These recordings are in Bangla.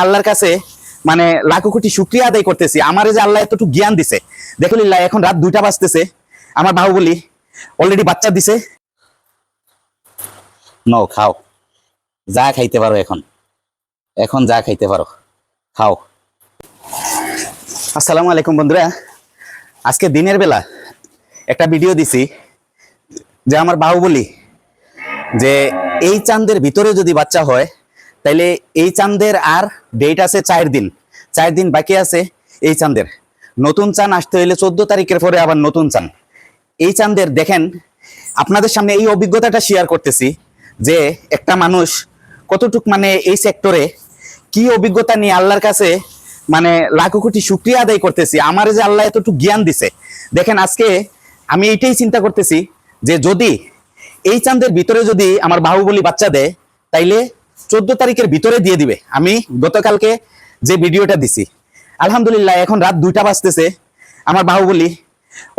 আল্লাহর কাছে মানে লাখো কোটি শুকরিয়া আদায় করতেছি আমারে যে আল্লাহ এতটুকু জ্ঞান দিছে। দেখুন এখন রাত 2টা বাজতেছে, আমার বাহুবলী অলরেডি বাচ্চা দিছে। নাও খাও, যা খাইতে পারো, এখন এখন যা খাইতে পারো খাও। আসসালামু আলাইকুম বন্ধুরা, আজকে দিনের বেলা একটা ভিডিও দিছি যে আমার বাহুবলী যে এই চাঁদের ভিতরে যদি বাচ্চা হয় তাইলে এই চাঁদের আর ডেট আছে 4 দিন বাকি আছে। এই চাঁদের নতুন চাঁদ আসতে হইলে 14 তারিখের পরে আবার নতুন চাঁদ। এই চাঁদের দেখেন আপনাদের সামনে এই অভিজ্ঞতাটা শেয়ার করতেছি যে একটা মানুষ কতটুক মানে এই সেক্টরে কি অভিজ্ঞতা নিয়ে আল্লাহর কাছে মানে লাখো কোটি শুকরিয়া আদায় করতেছি আমার যে আল্লাহ এতটুকু জ্ঞান দিছে। দেখেন আজকে আমি এইটাই চিন্তা করতেছি যে যদি এই চাঁদের ভিতরে যদি আমার বাহুবলী বাচ্চা দেয় তাইলে 14 তারিখের ভিতরে দিয়ে দিবে। আমি গতকালকে যে ভিডিওটা দিছি আলহামদুলিল্লাহ এখন রাত 2টা বাজতেছে, আমার বাহুবলী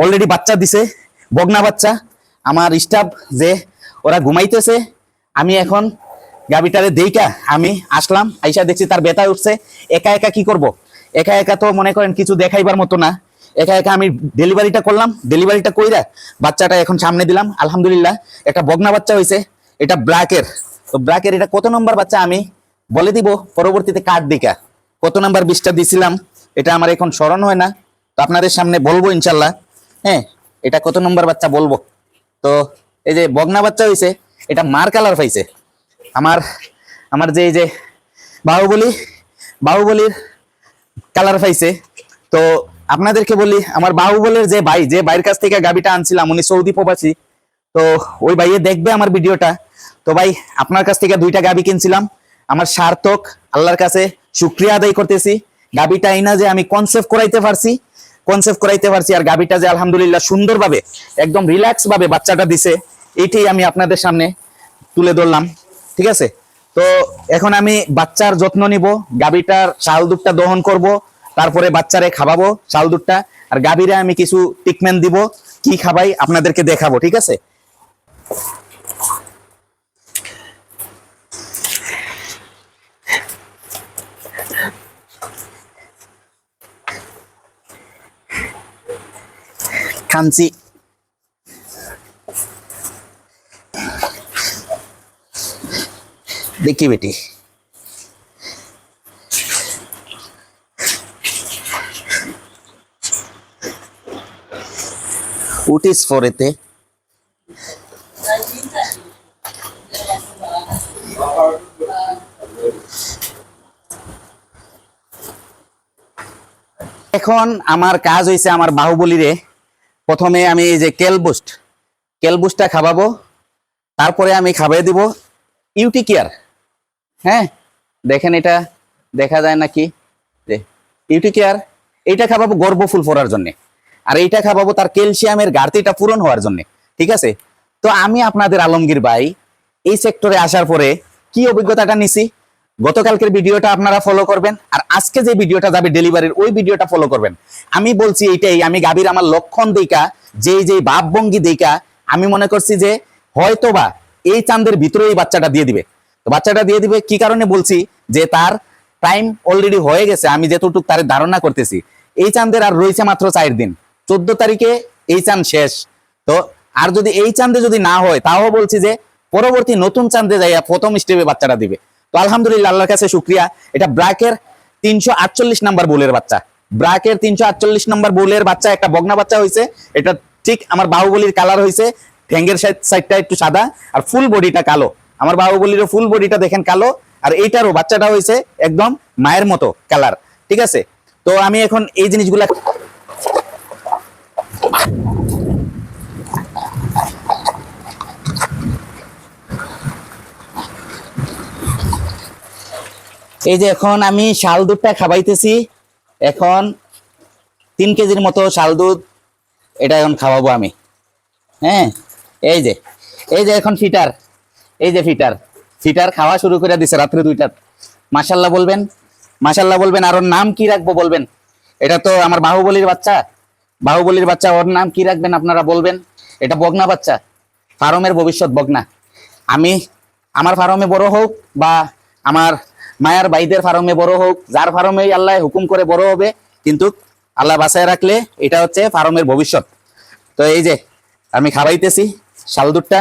অলরেডি বাচ্চা দিছে, বগনা বাচ্চা। আমার স্টাফ যে ওরা ঘুমাইতেছে, আমি এখন গাবিটারে দেইকা আমি আসলাম, আইসা দেখছি তার ব্যথা উঠছে। একা একা কি করব, একা একা তো মনে করেন কিছু দেখাইবার মতো না। একা একা আমি ডেলিভারিটা করলাম, ডেলিভারিটা কইরা বাচ্চাটা এখন সামনে দিলাম। আলহামদুলিল্লাহ একটা বগনা বাচ্চা হয়েছে, এটা ব্ল্যাকের। তো ব্ল্যাকের এটা কত নম্বর বাচ্চা আমি বলে দিব পরবর্তীতে কার্ড দিকা কত নাম্বার 20টা দিছিলাম এটা আমার এখন স্মরণ হয় না, তো আপনাদের সামনে বলবো ইনশাল্লাহ। হ্যাঁ, এটা কত নম্বর বাচ্চা বলবো। তো এই যে বগনা বাচ্চা হয়েছে, এটা মার কালার পাইছে। আমার আমার যে এই যে বাহুবলীর কালার পাইছে। তো আপনাদেরকে বলি, আমার বাহুবলীর যে ভাই, যে ভাইয়ের কাছ থেকে গাবিটা আনছিলাম, উনি সৌদি প্রবাসী। তো ওই ভাইয়ে দেখবে আমার ভিডিওটা। তো ভাই আপনার কাছ থেকে 2টা গাবি কিনছিলাম, আমার সার্থক, আল্লাহর কাছে শুকরিয়া আদায় করতেছি। গাবিটা আইনা যে আমি কনসেপ্ট করাইতে পারছি আর গাবিটা যে আলহামদুলিল্লাহ সুন্দরভাবে একদম রিল্যাক্স ভাবে বাচ্চাটা দিছে, এইটাই আমি আপনাদের সামনে তুলে ধরলাম। ঠিক আছে, তো এখন আমি বাচ্চার যত্ন নিব, গাবিটার শাল দুধটা দহন করব, তারপরে বাচ্চারে খাওয়াবো শাল দুধটা, আর গাবিরে আমি কিছু ট্রিটমেন্ট দিব, কি খাবাই আপনাদেরকে দেখাবো। ঠিক আছে, খানছি দেখি বেটি, উঠিস ফরেতে এখন আমার কাজ হয়েছে আমার বাহুবলীরে প্রথমে আমি এই যে কেলবুস্টটা খাওয়াবো, তারপরে আমি খাওয়াই দিব ইউটি কেয়ার। হ্যাঁ, দেখেন এটা দেখা যায় নাকি, যে ইউটি কেয়ার এইটা খাওয়াবো গর্ভফুল ফোরার জন্য, আর এইটা খাওয়াবো তার ক্যালসিয়ামের ঘাটতিটা পূরণ হওয়ার জন্য। ঠিক আছে, তো আমি আপনাদের আলমগীর ভাই এই সেক্টরে আসার পরে কি অভিজ্ঞতাটা নিছি, গতকালকের ভিডিওটা আপনারা ফলো করবেন, আর আজকে যে ভিডিওটা যাবে ডেলিভারির ওই ভিডিওটা ফলো করবেন। আমি বলছি এইটাই, আমি গাভীর আমার লক্ষণ দেখা, যে ভাবভঙ্গি দেখা আমি মনে করছি যে হয়তোবা এই চাঁদের ভিতরে এই বাচ্চাটা দিয়ে দিবে। তো বাচ্চাটা দিয়ে দিবে কি কারণে বলছি, যে তার টাইম অলরেডি হয়ে গেছে। আমি যতটুকু তার ধারণা করতেছি এই চাঁদের আর রয়েছে মাত্র 4 দিন, 14 তারিখে এই চাঁদ শেষ। তো আর যদি এই চাঁদে যদি না হয় তাও বলছি যে পরবর্তী নতুন চাঁদে যাইয়া প্রথম স্টেপে বাচ্চাটা দিবে। তো আলহামদুলিল্লাহ আল্লাহর কাছে শুকরিয়া। এটা ব্র্যাকের 348 নাম্বার বোলের বাচ্চা, ব্র্যাকের 348 নাম্বার বোলের বাচ্চা, একটা বগনা বাচ্চা হয়েছে। এটা ঠিক আমার বাহুবলীর কালার হয়েছে, ঠ্যাঙ্গের সাইডটা একটু সাদা আর ফুল বডিটা কালো। আমার বাহুবলীর ফুল বডিটা দেখেন কালো, আর এইটারও বাচ্চাটা হয়েছে একদম মায়ের মতো কালার। ঠিক আছে, তো আমি এখন এই জিনিসগুলা এই যে এখন আমি শাল দুধটা খাওয়াইতেছি, এখন 3 কেজির মতো শাল দুধ এটা এখন খাওয়াবো আমি। হ্যাঁ, এই যে এখন ফিটার খাওয়া শুরু করে দিছে রাত্রে 2টার। মাশাল্লাহ বলবেন। আর ওর নাম কি রাখবো বলবেন, এটা তো আমার বাহুবলীর বাচ্চা, ওর নাম কি রাখবেন আপনারা বলবেন। এটা বগনা বাচ্চা, ফার্মের ভবিষ্যৎ বগনা। আমি আমার ফার্মে বড় হোক বা আমার মায়ার ভাইদের ফার্মে বড় হোক, যার ফার্মে আল্লাহ হুকুম করে বড় হবে, কিন্তু আল্লাহ বাঁচায় রাখলে এটা হচ্ছে ফার্মের ভবিষ্যৎ। তো এই যে আমি খাওয়াইতেছি শালদুধটা।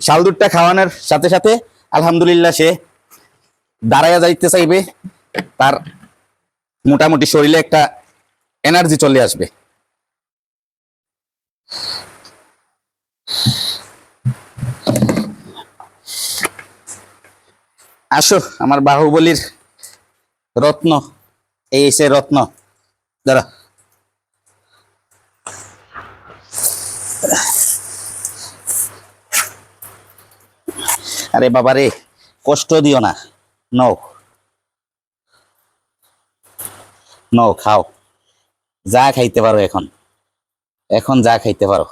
শালদুধটা খাওয়ানোর সাথে সাথে আলহামদুলিল্লাহ সে দাঁড়াইয়া যাইতে চাইবে, তার মোটামুটি শরীরে একটা এনার্জি চলে আসবে। আসো আমার বাহুবলীর রত্ন, এই সে রত্ন, দাঁড়া। আরে বাবা রে, কষ্ট দিও না, নও নও, খাও, যা খাইতে পারো, এখন এখন যা খাইতে পারো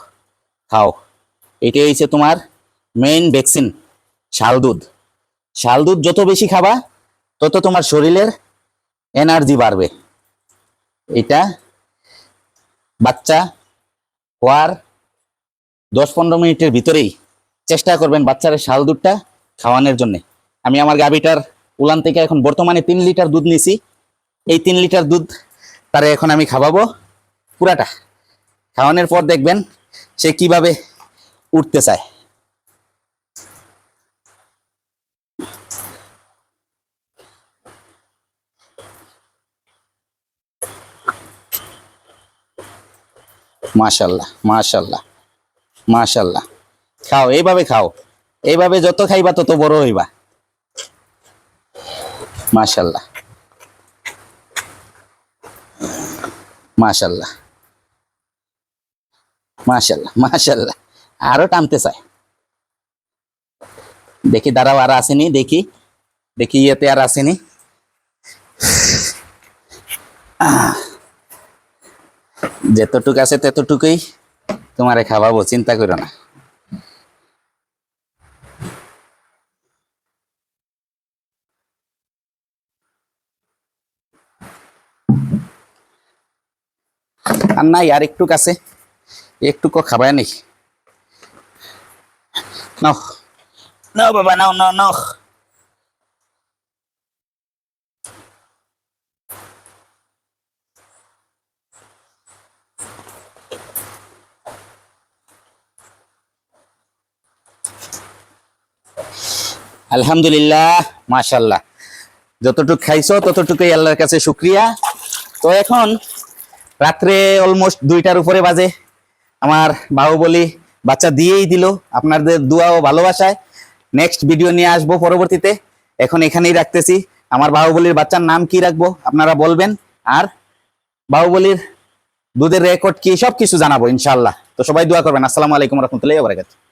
খাও। এটাই হচ্ছে তোমার মেইন ভ্যাকসিন, শাল দুধ। শাল দুধ যত বেশি খাবা তত তোমার শরীরের এনার্জি বাড়বে। এটা বাচ্চা হওয়ার 10-15 মিনিটের ভিতরেই চেষ্টা করবেন বাচ্চারা শাল দুধটা খাওয়ানোর জন্য। আমি আমার গাভীটার উলান থেকে এখন বর্তমানে 3 লিটার দুধ নিছি। এই 3 লিটার দুধ তারে এখন আমি খাওয়াবো পুরাটা। খাওয়ানোর পর দেখবেন সে কিভাবে উঠতে চায়। মাশাল্লাহ মাশাল্লাহ মাশাল্লাহ। খাও, এইভাবে খাও, এইভাবে যত খাইবা তত বড় হইবা। মাশাল্লাহ মাশাল্লাহ মাশাল্লাহ মাশাল্লাহ। আরো টানতে চায়, দেখি দাঁড়াও, আর আসেনি, দেখি দেখি ইয়েতে আর আসেনি। যতটুকু আছে ততটুকুই তোমারে খাওয়াবো, চিন্তা করো না। আর নাই, আর একটু কাছে, একটু খাবায় নেই। নাও নাও বাবা, নাও নাও নাও। আলহামদুলিল্লাহ মাশাল্লাহ, যতটুকু খাইছো ততটুকুই আল্লাহর কাছে শুক্রিয়া। তো এখন রাত্রে অলমোস্ট 2টার উপরে বাজে, আমার বাহুবলী বাচ্চা দিয়েই দিল আপনাদের দোয়া ও ভালোবাসায়। নেক্সট ভিডিও নিয়ে আসবো পরবর্তীতে। এখন এখানেই রাখতেছি। আমার বাহুবলীর বাচ্চার নাম কি রাখবো আপনারা বলবেন, আর বাহুবলীর দুধের রেকর্ড কি সবকিছু জানাবো ইনশাআল্লাহ। তো সবাই দোয়া করবেন। আসসালামু আলাইকুম রহমতুল্লাহি ওয়া বারাকাতুহু।